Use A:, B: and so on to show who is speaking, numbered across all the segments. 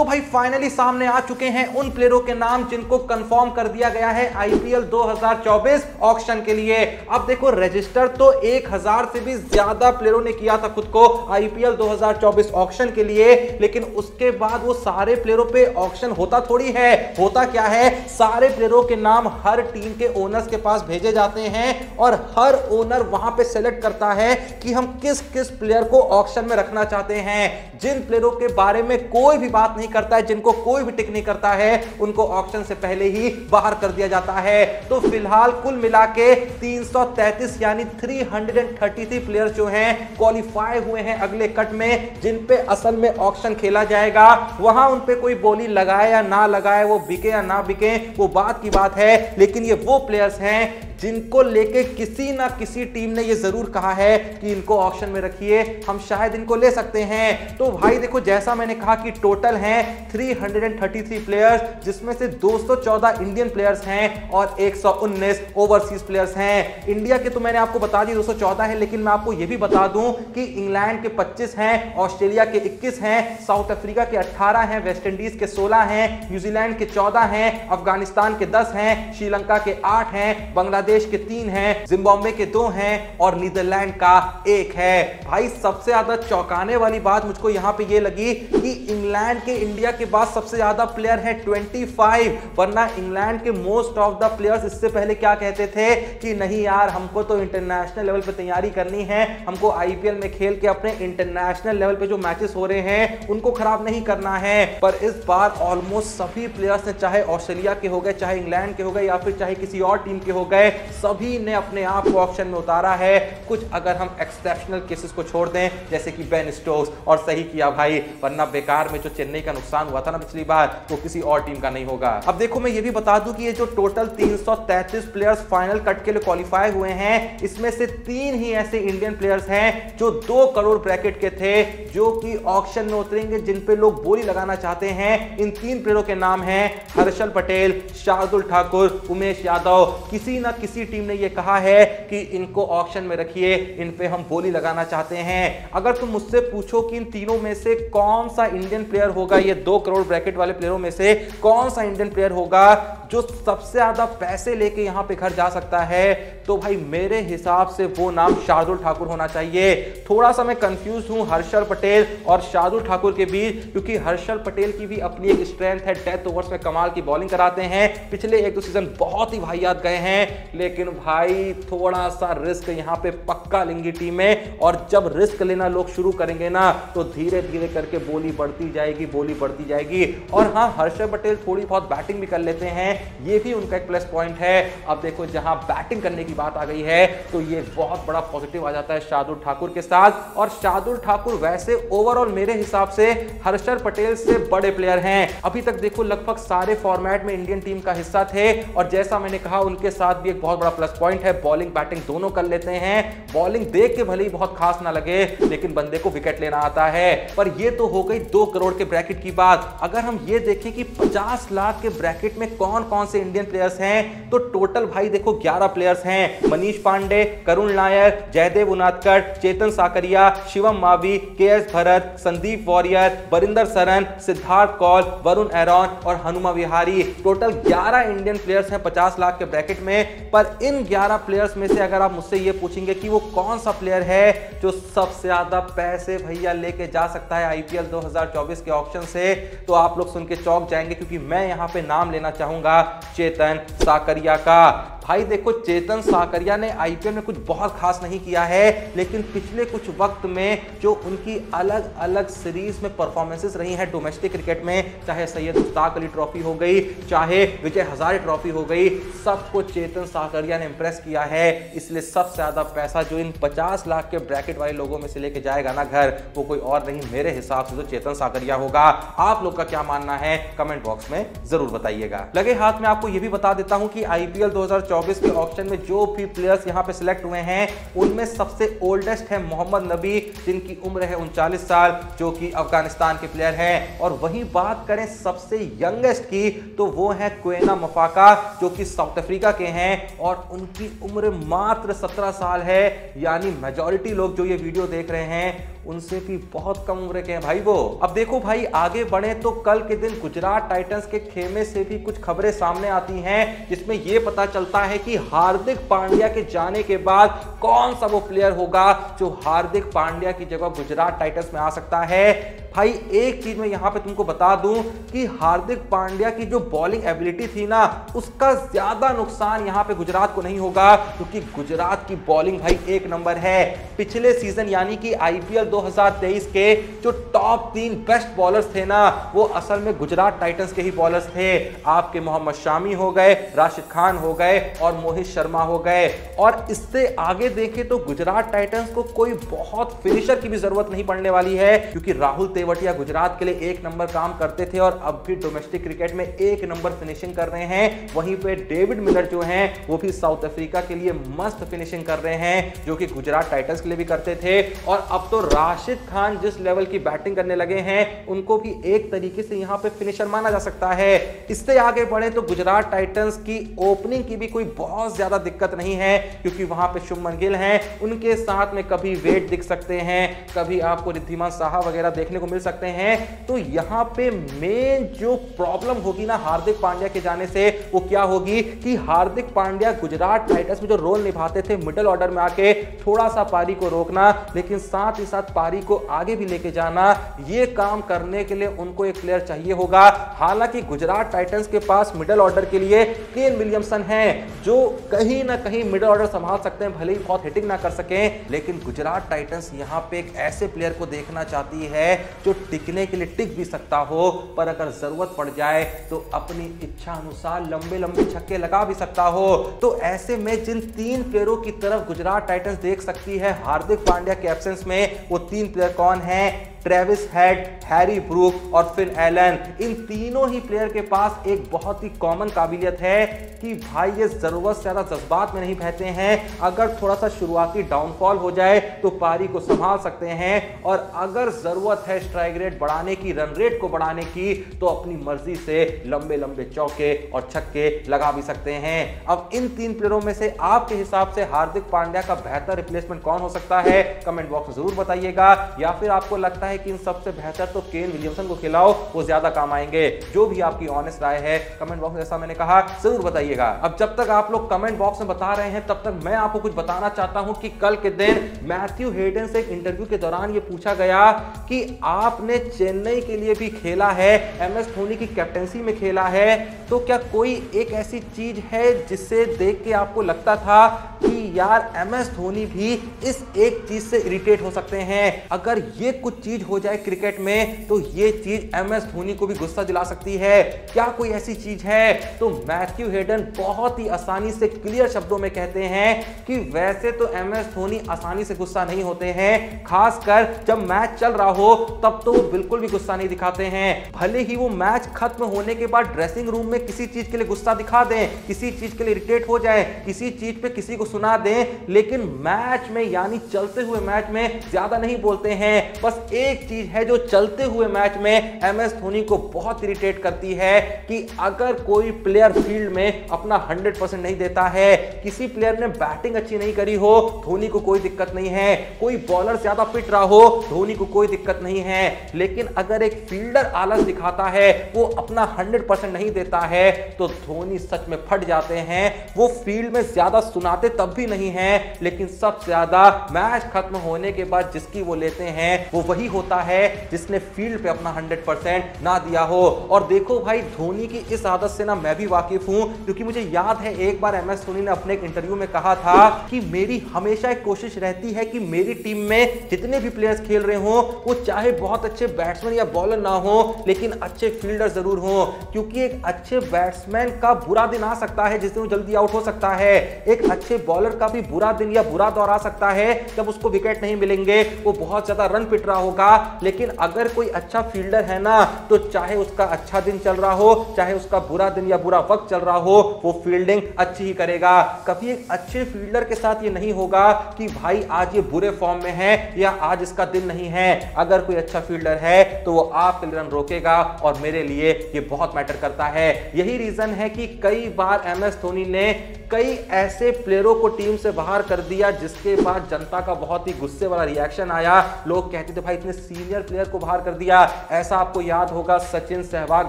A: तो भाई फाइनली सामने आ चुके हैं उन प्लेयरों के नाम जिनको कंफर्म कर दिया गया है आईपीएल 2024 ऑक्शन के लिए। अब देखो रजिस्टर तो 1000 से भी ज्यादा प्लेयरों ने किया था खुद को आईपीएल 2024 ऑक्शन के लिए, लेकिन उसके बाद वो सारे प्लेयरों पे ऑक्शन होता थोड़ी है। होता क्या है, सारे प्लेयरों के नाम हर टीम के ओनर्स के पास भेजे जाते हैं और हर ओनर वहां पे सेलेक्ट करता है कि हम किस किस प्लेयर को ऑक्शन में रखना चाहते हैं। जिन प्लेयरों के बारे में कोई भी बात नहीं करता है, जिनको कोई भी टिक नहीं करता है, उनको ऑक्शन से पहले ही बाहर कर दिया जाता है। तो फिलहाल कुल मिला के 333 यानी 333 प्लेयर्स जो हैं क्वालिफाई हुए हैं अगले कट में, जिन पे असल में ऑक्शन खेला जाएगा। वहां उन पे कोई बोली लगाए या ना लगाए, वो बिके या ना बिके, वो बात की बात है, लेकिन ये वो प्लेयर्स हैं जिनको लेके किसी ना किसी टीम ने ये जरूर कहा है कि इनको ऑक्शन में रखिए, हम शायद इनको ले सकते हैं। तो भाई देखो, जैसा मैंने कहा कि टोटल हैं 333 प्लेयर्स, जिसमें से 214 इंडियन प्लेयर्स हैं और 119 ओवरसीज प्लेयर्स हैं। इंडिया के तो मैंने आपको बता दी 214 है, लेकिन मैं आपको ये भी बता दूं कि इंग्लैंड के 25 हैं, ऑस्ट्रेलिया के 21 हैं, साउथ अफ्रीका के 18 हैं, वेस्ट इंडीज के 16 हैं, न्यूजीलैंड के 14 हैं, अफगानिस्तान के 10 हैं, श्रीलंका के 8 हैं, बांग्लादेश के 3 हैं, जिम्बाब्वे के 2 हैं और नीदरलैंड का 1 है। भाई सबसे ज्यादा चौंकाने वाली बात मुझको यहां पे ये लगी कि इंग्लैंड के इंडिया के बाद सबसे ज्यादा प्लेयर है 25, वरना इंग्लैंड के मोस्ट ऑफ द प्लेयर्स इससे पहले क्या कहते थे कि नहीं यार, हमको तो इंटरनेशनल लेवल पे तैयारी करनी है, हमको आईपीएल में खेल के अपने इंटरनेशनल लेवल पे जो मैचेस हो रहे हैं उनको खराब नहीं करना है। पर इस बार ऑलमोस्ट सभी प्लेयर्स ने, चाहे ऑस्ट्रेलिया के हो गए, चाहे इंग्लैंड के हो गए या फिर चाहे किसी और टीम के हो गए, सभी ने अपने आप को ऑक्शन में उतारा है। कुछ अगर हम एक्सेप्शनल केसेस को छोड़ दें, जैसे कि बेन स्टोक्स, और सही किया भाई, वरना बेकार में जो चेन्नई का नुकसान हुआ था ना पिछली बार, वो किसी और टीम का नहीं होगा। अब देखो, मैं ये भी बता दूं कि ये जो टोटल 333 प्लेयर्स फाइनल कट के लिए क्वालिफाई हुए हैं, इसमें से 3 ही ऐसे इंडियन प्लेयर्स हैं जो 2 करोड़ ब्रैकेट के थे, जो कि ऑक्शन में उतरेंगे, जिन पे लोग बोली लगाना चाहते हैं। इन 3 प्लेयरों के नाम हैं हर्षल पटेल, शार्दुल ठाकुर, उमेश यादव। किसी ना किसी टीम ने ये कहा है कि इनको ऑक्शन में रखिए, इन पे हम बोली लगाना चाहते हैं। अगर तुम मुझसे पूछो कि इन तीनों में से कौन सा इंडियन प्लेयर होगा, ये 2 करोड़ ब्रैकेट वाले प्लेयरों में से कौन सा इंडियन प्लेयर होगा जो सबसे ज्यादा पैसे लेके यहां पे घर जा सकता है, तो भाई मेरे हिसाब से वो नाम शार्दुल ठाकुर होना चाहिए। थोड़ा सा मैं कंफ्यूज हूं हर्षल पटेल और शार्दुल ठाकुर के बीच, क्योंकि हर्षल पटेल की भी अपनी एक स्ट्रेंथ है, डेथ ओवर्स में कमाल की बॉलिंग कराते हैं, पिछले 1-2 सीजन बहुत ही वाहियात गए हैं, लेकिन भाई थोड़ा सा रिस्क यहां पे पक्का लेंगी टीमें, और जब रिस्क लेना लोग शुरू करेंगे ना, तो धीरे धीरे करके बोली बढ़ती जाएगी, बोली बढ़ती जाएगी। और हाँ, हर्षल पटेल थोड़ी बहुत बैटिंग भी कर लेते हैं, ये भी उनका एक प्लस पॉइंट है। अब देखो, जहां बैटिंग करने की बात आ गई है, तो ये बहुत बड़ा पॉजिटिव आ जाता है शार्दुल ठाकुर के साथ। और शार्दुल ठाकुर वैसे ओवरऑल मेरे हिसाब से हर्षल पटेल से बड़े प्लेयर हैं। अभी तक देखो लगभग सारे फॉर्मेट में इंडियन टीम का हिस्सा थे, और जैसा मैंने कहा, उनके साथ भी एक बहुत बड़ा प्लस पॉइंट है, बॉलिंग बैटिंग दोनों कर लेते हैं। बॉलिंग देख के भले ही बहुत खास ना लगे, लेकिन बंदे को विकेट लेना आता है। पर ये तो हो गई 2 करोड़ के ब्रैकेट की बात। अगर हम ये देखें कि 50 लाख के ब्रैकेट में कौन कौन से इंडियन प्लेयर्स हैं, तो टोटल भाई देखो 11 प्लेयर्स हैं। मनीष पांडे, करुण नायर, जयदेव उनादकट, चेतन साकरिया, शिवम मावी, केएस भरत, संदीप वॉरियर, बरिंदर सरन, सिद्धार्थ कौल, वरुण एरॉन और Hanuma Vihari. Total 11 Indian players हैं 50 लाख के ब्रैकेट में। पर इन 11 प्लेयर्स में से अगर आप मुझसे ये पूछेंगे कि वो कौन सा प्लेयर है जो सबसे ज्यादा पैसे भैया लेके जा सकता है आईपीएल 2024 के ऑक्शन से, तो आप लोग सुन के चौंक जाएंगे, क्योंकि मैं यहां पे नाम लेना चाहूंगा चेतन साकरिया का। भाई देखो, चेतन साकरिया ने आईपीएल में कुछ बहुत खास नहीं किया है, लेकिन पिछले कुछ वक्त में जो उनकी अलग अलग सीरीज में परफॉर्मेंसेस रही हैं डोमेस्टिक क्रिकेट में, चाहे सैयद मुश्ताक अली ट्रॉफी हो गई, चाहे विजय हजारे ट्रॉफी हो गई, सबको चेतन साकरिया ने इंप्रेस किया है। इसलिए सबसे ज्यादा पैसा जो इन 50 लाख के ब्रैकेट वाले लोगों में से लेके जाएगा ना घर, वो कोई और नहीं, मेरे हिसाब से तो चेतन साकरिया होगा। आप लोग का क्या मानना है कमेंट बॉक्स में जरूर बताइएगा। लगे हाथ में आपको ये भी बता देता हूं कि आईपीएल 2024 के ऑक्शन में जो भी प्लेयर्स यहां पे सिलेक्ट हुए हैं, उनमें सबसे ओल्डेस्ट है मोहम्मद नबी, जिनकी उम्र है 39 साल, जो कि अफगानिस्तान के प्लेयर हैं। और वहीं बात करें सबसे यंगेस्ट की, तो वो है क्वेना मफाका, जो कि साउथ अफ्रीका के हैं, और उनकी उम्र मात्र 17 साल है। यानी मेजॉरिटी लोग जो ये वीडियो देख रहे हैं उनसे भी बहुत कम उम्र के हैं भाई वो। अब देखो भाई आगे बढ़े तो कल के दिन गुजरात टाइटंस के खेमे से भी कुछ खबरें सामने आती हैं, जिसमें यह पता चलता है कि हार्दिक पांड्या के जाने के बाद कौन सा वो प्लेयर होगा जो हार्दिक पांड्या की जगह गुजरात टाइटंस में आ सकता है। भाई एक चीज मैं यहां पे तुमको बता दूं कि हार्दिक पांड्या की जो बॉलिंग एबिलिटी थी ना, उसका ज्यादा नुकसान यहां पे गुजरात को नहीं होगा, क्योंकि गुजरात की बॉलिंग भाई एक नंबर है। पिछले सीजन यानी कि आईपीएल 2023 के जो टॉप 3 बेस्ट बॉलर्स थे ना, वो असल में गुजरात टाइटंस के ही बॉलर्स थे। आपके मोहम्मद शामी हो गए, राशिद खान हो गए और मोहित शर्मा हो गए। और इससे आगे देखें तो गुजरात टाइटंस को कोई बहुत फिनिशर की भी जरूरत नहीं पड़ने वाली है, क्योंकि राहुल तेवटिया गुजरात के लिए एक नंबर काम करते थे और अब भी डोमेस्टिक क्रिकेट में एक नंबर फिनिशिंग कर रहे हैं। वहीं पे डेविड मिलर जो हैं वो भी साउथ अफ्रीका के लिए मस्त फिनिशिंग कर रहे हैं, जो कि गुजरात टाइटंस के लिए भी करते थे। और अब तो राशिद खान जिस लेवल की बैटिंग करने लगे हैं, उनको भी एक तरीके से यहां पे फिनिशर माना जा सकता है। इससे आगे बढ़े तो गुजरात टाइटंस की ओपनिंग की भी कोई बहुत ज्यादा दिक्कत नहीं है, क्योंकि वहां पे शुभमन गिल हैं, उनके साथ में कभी वेट दिख सकते हैं, कभी आपको रिद्धिमान साहा वगैरह देखने को मिल सकते हैं। तो यहां पे मेन जो प्रॉब्लम होगी ना हार्दिक पांड्या के जाने से, वो क्या होगी कि हार्दिक पांड्या गुजरात टाइटंस में जो रोल निभाते थे मिडिल ऑर्डर में आके थोड़ा सा पारी को रोकना, लेकिन साथ ही साथ पारी को आगे भी लेके जाना, ये काम करने के लिए उनको एक प्लेयर चाहिए होगा। हालांकि गुजरात टाइटंस के पास मिडिल ऑर्डर के लिए केन विलियमसन हैं, जो कहीं ना कहीं मिडिल ऑर्डर संभाल सकते हैं, भले ही बहुत हिटिंग ना कर सकें, लेकिन गुजरात टाइटंस यहां पे एक ऐसे प्लेयर को देखना चाहती है जो टिकने के लिए टिक भी सकता हो, पर अगर जरूरत पड़ जाए तो अपनी इच्छा अनुसार लंबे लंबे छक्के लगा भी सकता हो। तो ऐसे में जिन 3 प्लेयरों की तरफ गुजरात टाइटंस देख सकती है हार्दिक पांड्या के एब्सेंस में, वो 3 प्लेयर कौन हैं? ट्रेविस हेड, हैरी ब्रूक और फिल एलन। इन तीनों ही प्लेयर के पास एक बहुत ही कॉमन काबिलियत है कि भाई ये जरूरत से ज्यादा जज्बात में नहीं बहते हैं। अगर थोड़ा सा शुरुआती डाउनफॉल हो जाए तो पारी को संभाल सकते हैं, और अगर जरूरत है स्ट्राइक रेट बढ़ाने की, रन रेट को बढ़ाने की, तो अपनी मर्जी से लंबे लंबे चौके और छक्के लगा भी सकते हैं। अब इन 3 प्लेयरों में से आपके हिसाब से हार्दिक पांड्या का बेहतर रिप्लेसमेंट कौन हो सकता है? कमेंट बॉक्स में जरूर बताइएगा। या फिर आपको लगता है कि इन सबसे बेहतर तो केन विलियमसन को खिलाओ, वो ज्यादा काम आएंगे? जो भी आपकी ऑनेस्ट राय है कमेंट बॉक्स में, जैसा मैंने कहा, जरूर बताइएगा। अब जब तक आप लोग कमेंट बॉक्स में बता रहे हैं, तब तक मैं आपको कुछ बताना चाहता हूं कि कल के दिन मैथ्यू हेडन से एक इंटरव्यू के दौरान ये पूछा गया कि आपने चेन्नई के लिए भी खेला है, एमएस धोनी की कैप्टेंसी में खेला है, तो क्या कोई एक ऐसी चीज है जिससे देख के आपको लगता था कि यार एमएस धोनी भी इस एक चीज से इरिटेट हो सकते हैं? अगर ये कुछ चीज हो जाए क्रिकेट में तो ये चीज एमएस धोनी को भी गुस्सा दिला सकती है। क्या कोई ऐसी चीज है? तो मैथ्यू हेडन बहुत ही आसानी से क्लियर शब्दों में कहते हैं कि वैसे तो एमएस धोनी आसानी से गुस्सा नहीं होते हैं, खासकर जब मैच चल रहा हो तब तो वो बिल्कुल भी गुस्सा नहीं दिखाते हैं। भले ही वो मैच खत्म होने के बाद ड्रेसिंग रूम में किसी चीज के लिए गुस्सा दिखा दें, किसी चीज के लिए इरिटेट हो जाए, किसी चीज पे किसी को सुना दें, लेकिन मैच में यानी चलते हुए मैच में ज्यादा नहीं बोलते हैं। बस एक चीज है जो चलते हुए मैच में एमएस धोनी को बहुत इरिटेट करती है कि अगर कोई प्लेयर फील्ड में अपना 100% नहीं देता है, किसी प्लेयर ने बैटिंग अच्छी नहीं करी हो, धोनी को कोई दिक्कत नहीं है, कोई बॉलर ज्यादा पिट रहा हो, धोनी को कोई दिक्कत नहीं है, लेकिन अगर एक फील्डर आलस दिखाता है, वो अपना 100% नहीं देता है, तो धोनी सच में फट जाते हैं। वो फील्ड में ज्यादा सुनाते तब भी नहीं है, लेकिन सबसे ज्यादा मैच खत्म होने के बाद जिसकी वो लेते हैं वो वही होता है जिसने फील्ड पे अपना 100% ना दिया हो। और देखो भाई, धोनी की इस आदत से ना मैं भी वाकिफ हूं, क्योंकि मुझे याद है एक बार एमएस धोनी ने अपने एक इंटरव्यू में कहा था कि मेरी हमेशा एक कोशिश रहती है कि मेरी टीम में जितने भी प्लेयर्स खेल रहे हो वो चाहे बहुत अच्छे बैट्समैन या बॉलर ना हो, लेकिन अच्छे फील्डर जरूर हो, क्योंकि एक अच्छे बैट्समैन का बुरा दिन आ सकता है जिससे वो जल्दी आउट हो सकता है, एक अच्छे बॉलर का भी बुरा दिन या बुरा दौर आ सकता है जब उसको विकेट नहीं मिलेंगे, वो बहुत ज्यादा रन पिट रहा होगा। लेकिन अगर कोई अच्छा फील्डर है ना, तो चाहे उसका अच्छा दिन चल रहा हो, चाहे उसका बुरा दिन या बुरा वक्त चल रहा हो, वो फील्डिंग अच्छी ही करेगा। कभी एक अच्छे फील्डर के साथ ये नहीं होगा कि भाई आज ये बुरे फॉर्म में है या आज इसका दिन नहीं है। अगर कोई अच्छा फील्डर है तो वो आपके लिए रन रोकेगा, और मेरे लिए ये बहुत मैटर करता है। यही रीजन है कि कई बार एमएस धोनी ने कई ऐसे प्लेयरों को टीम से बाहर कर दिया जिसके बाद जनता का बहुत ही गुस्से वाला रिएक्शन आया। लोग कहते थे भाई इतने सीनियर प्लेयर को बाहर कर दिया। ऐसा आपको याद होगा सचिन, सहवाग,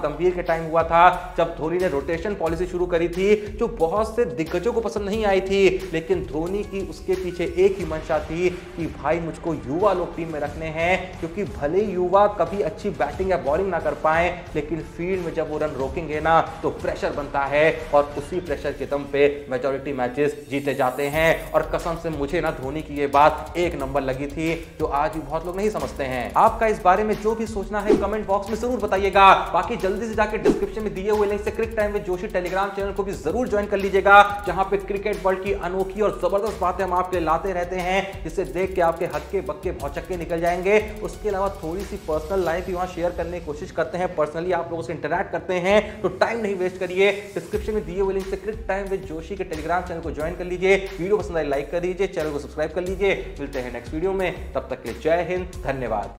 A: गंभीर के टाइम हुआ था जब धोनी ने रोटेशन पॉलिसी शुरू करी थी, जो बहुत से दिग्गजों को पसंद नहीं आई थी, लेकिन धोनी की उसके पीछे एक ही मंशा थी कि भाई मुझको युवा लोग टीम में रखने हैं, क्योंकि भले युवा कभी अच्छी बैटिंग या बॉलिंग ना कर पाए, लेकिन फील्ड में जब वो रन रोकेंगे ना तो प्रेशर बनता है और उसी प्रेशर के दम पे मेजॉरिटी मैचेस जीते जाते हैं। और कसम से मुझे ना धोनी की ये बात एक नंबर लगी थी, जो आज भी बहुत लोग नहीं समझते हैं। आपका इस बारे में जो भी सोचना है कमेंट बॉक्स में जरूर बताइएगा। बाकी जल्दी से जाकर डिस्क्रिप्शन में दिए हुए लिंक से cric time with Joshi Telegram channel को भी जरूर ज्वाइन कर लीजिएगा, जहां पे क्रिकेट वर्ल्ड की अनोखी और जबरदस्त बातें हम आपके लिए लाते रहते हैं, जिसे देख के आपके हक्के बक्के भौचक्के निकल जाएंगे। उसके अलावा थोड़ी सी पर्सनल लाइफ भी वहां शेयर करने की कोशिश करते हैं, पर्सनली आप लोगों से इंटरैक्ट करते हैं, तो टाइम नहीं वेस्ट करिए। डिस्क्रिप्शन में दिए हुए लिंक से क्रिक टाइम विद जोशी के टेलीग्राम चैनल को ज्वाइन कर लीजिए। वीडियो पसंद आए लाइक कर दीजिए, चैनल को सब्सक्राइब कर लीजिए। मिलते हैं नेक्स्ट वीडियो में, तब तक के जय हिंद, धन्यवाद।